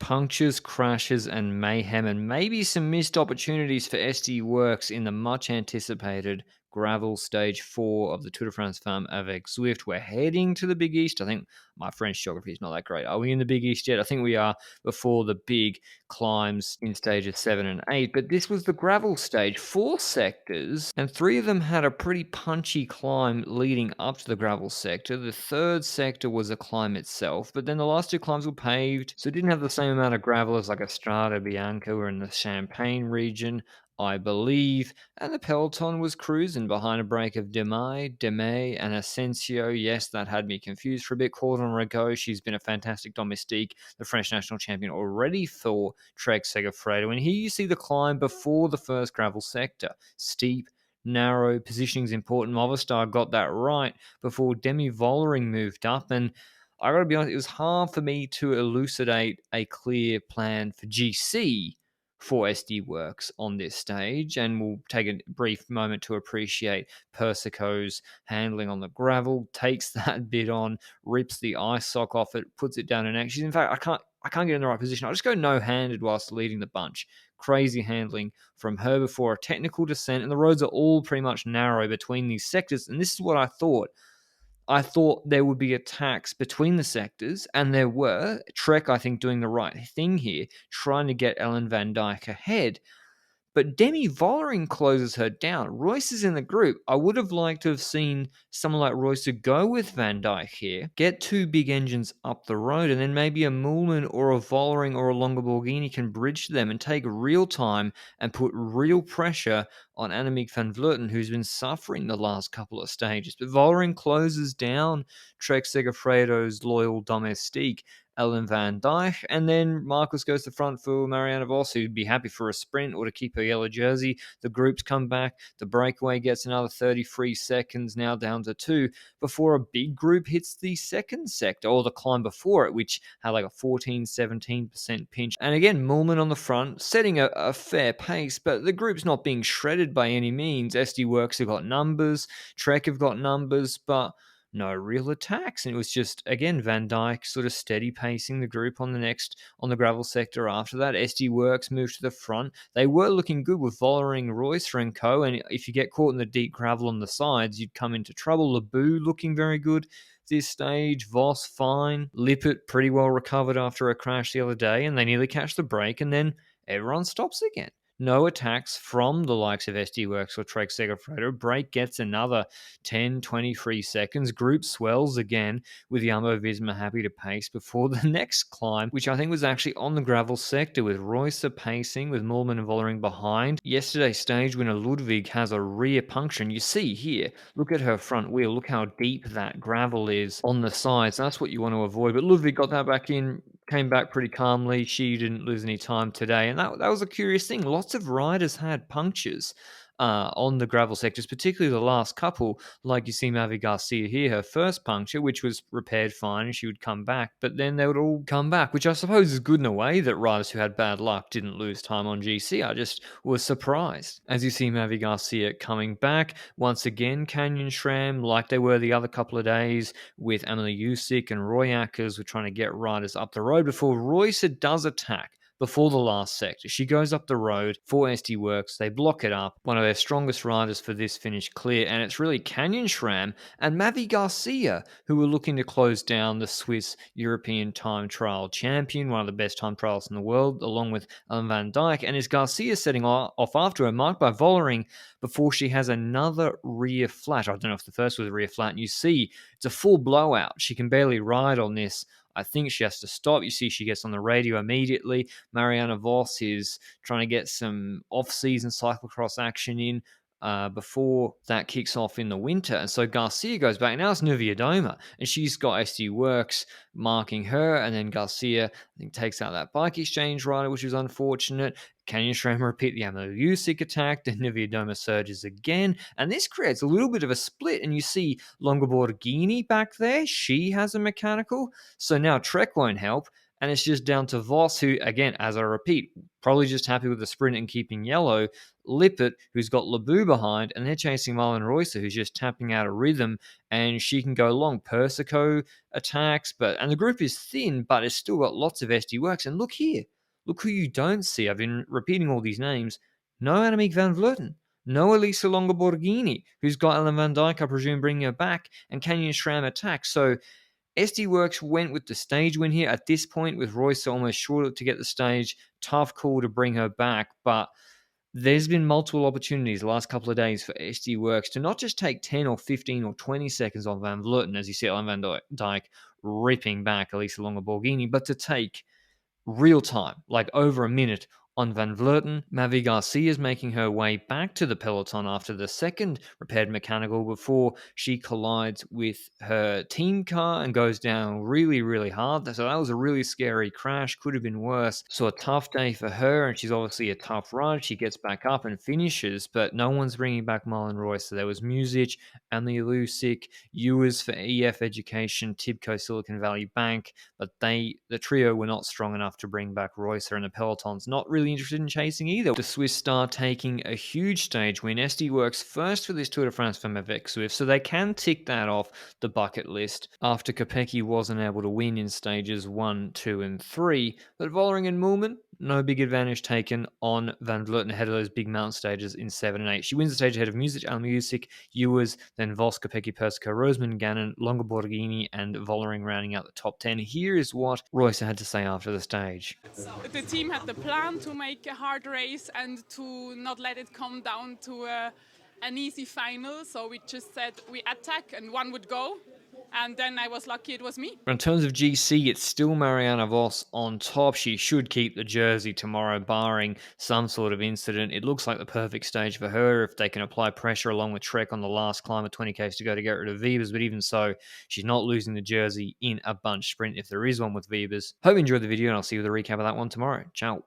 punctures, crashes, and mayhem, and maybe some missed opportunities for SD Works in the much anticipated gravel stage 4 of the Tour de France Femmes avec Zwift. We're heading to the Big East. I think my French geography is not that great. Are we in the Big East yet? I think we are before the big climbs in stages 7 and 8. But this was the gravel stage, 4 sectors, and 3 of them had a pretty punchy climb leading up to the gravel sector. The third sector was a climb itself, but then the last 2 climbs were paved, so it didn't have the same amount of gravel as like a Strada Bianca or in the Champagne region, I believe, and the peloton was cruising behind a break of Demay, and Asensio. Yes, that had me confused for a bit. Cordon Rigaud, she's been a fantastic domestique, the French national champion already for Trek Segafredo. And here you see the climb before the first gravel sector. Steep, narrow, positioning's important. Movistar got that right before Demi Vollering moved up, and I gotta be honest, it was hard for me to elucidate a clear plan for GC for SD Works on this stage, and we'll take a brief moment to appreciate Persico's handling on the gravel. Takes that bit on, rips the ice sock off it, puts it down an neck. In fact, I can't get in the right position. I'll just go no-handed whilst leading the bunch. Crazy handling from her before a technical descent, and the roads are all pretty much narrow between these sectors, and this is what I thought. I thought there would be attacks between the sectors, and there were. Trek, I think, doing the right thing here, trying to get Ellen Van Dijk ahead. But Demi Vollering closes her down. Royce is in the group. I would have liked to have seen someone like Royce to go with Van Dijk here, get 2 big engines up the road, and then maybe a Moolman or a Vollering or a Longoborghini can bridge them and take real time and put real pressure on Annemiek van Vleuten, who's been suffering the last couple of stages. But Vollering closes down Trek Segafredo's loyal domestique, Ellen Van Dijk, and then Marcus goes to front for Marianne Vos, who'd be happy for a sprint or to keep her yellow jersey. The groups come back, the breakaway gets another 33 seconds, now down to 2, before a big group hits the second sector, or the climb before it, which had like a 14-17% pinch. And again, Moolman on the front, setting a fair pace, but the group's not being shredded by any means. SD Works have got numbers, Trek have got numbers, but no real attacks. And it was just, again, Van Dijk sort of steady pacing the group on the gravel sector after that. SD Works moved to the front. They were looking good with Vollering, Royce, and co. And if you get caught in the deep gravel on the sides, you'd come into trouble. Lebu looking very good this stage. Voss fine. Lippert pretty well recovered after a crash the other day, and they nearly catch the break, and then everyone stops again. No attacks from the likes of SD Works or Trek Segafredo. Break gets another 10, 23 seconds. Group swells again with Jumbo Visma happy to pace before the next climb, which I think was actually on the gravel sector with Royce pacing, with Moolman and Vollering behind. Yesterday's stage winner Ludwig has a rear puncture, and you see here, look at her front wheel. Look how deep that gravel is on the sides. That's what you want to avoid. But Ludwig got that back in, came back pretty calmly. She didn't lose any time today, and that was a curious thing. Lots of riders had punctures on the gravel sectors, particularly the last couple, like you see Mavi Garcia here, her first puncture, which was repaired fine, and she would come back, but then they would all come back, which I suppose is good in a way that riders who had bad luck didn't lose time on GC. I just was surprised. As you see Mavi Garcia coming back, once again, Canyon Schramm, like they were the other couple of days with Amelie Usyk and Roy Ackers, were trying to get riders up the road before Royce does attack. Before the last sector, she goes up the road for SD Works. They block it up. One of their strongest riders for this finish clear, and it's really Canyon Schramm and Mavi Garcia who were looking to close down the Swiss European time trial champion, one of the best time trials in the world, along with Ellen Van Dijk. And it's Garcia setting off after her, marked by Vollering, before she has another rear flat. I don't know if the first was a rear flat, and you see it's a full blowout. She can barely ride on this. I think she has to stop. You see she gets on the radio immediately. Marianne Vos is trying to get some off-season cyclocross action in before that kicks off in the winter. And so Garcia goes back. Now it's Niewiadoma, and she's got SD Works marking her, and then Garcia, I think, takes out that bike exchange rider, which is unfortunate. Canyon Schramm repeat the Amelie Usyk attack, then Niewiadoma surges again, and this creates a little bit of a split, and you see Longoborghini back there. She has a mechanical, so now Trek won't help, And it's just down to Voss, who, again, as I repeat, probably just happy with the sprint and keeping yellow. Lippert, who's got Labou behind, and they're chasing Marlon Reusser, who's just tapping out a rhythm, and she can go long. Persico attacks, and the group is thin, but it's still got lots of SD Works. And look here, look who you don't see. I've been repeating all these names. No Annemiek van Vleuten. No Elisa Longa-Borghini, who's got Ellen van Dijk, I presume, bringing her back, and Canyon Schramm attacks. So SD Works went with the stage win here. At this point, with Royce almost sure to get the stage, tough call to bring her back. But there's been multiple opportunities the last couple of days for SD Works to not just take 10 or 15 or 20 seconds on Van Vleuten, as you see Ellen van Dijk ripping back Elisa Longa-Borghini, but to take real time, like over a minute on Van Vleuten. Mavi Garcia is making her way back to the peloton after the second repaired mechanical before she collides with her team car and goes down really, really hard. So that was a really scary crash. Could have been worse. So a tough day for her, and she's obviously a tough rider. She gets back up and finishes, but no one's bringing back Marlon Royce. So there was Music, Emily Lusick, Ewers for EF Education, Tibco Silicon Valley Bank, but the trio were not strong enough to bring back Reusser, and the peloton's not really interested in chasing either. The Swiss star taking a huge stage win. SD Works first for this Tour de France Femmes avec Zwift, so they can tick that off the bucket list after Kopecky wasn't able to win in stages 1, 2, and 3. But Vollering and Moolman, no big advantage taken on Van Vleuten ahead of those big mountain stages in 7 and 8. She wins the stage ahead of Music, Almusic, Ewers, then Vos, Kopecky, Persico, Roseman, Gannon, Longa-Borghini, and Vollering rounding out the top 10. Here is what Reusser had to say after the stage. The team had the plan to make a hard race and to not let it come down to an easy final. So we just said we attack and one would go. And then I was lucky it was me. In terms of GC, it's still Marianne Vos on top. She should keep the jersey tomorrow, barring some sort of incident. It looks like the perfect stage for her if they can apply pressure along with Trek on the last climb of 20Ks to go to get rid of Vibers. But even so, she's not losing the jersey in a bunch sprint if there is one with Vibers. Hope you enjoyed the video, and I'll see you with a recap of that one tomorrow. Ciao.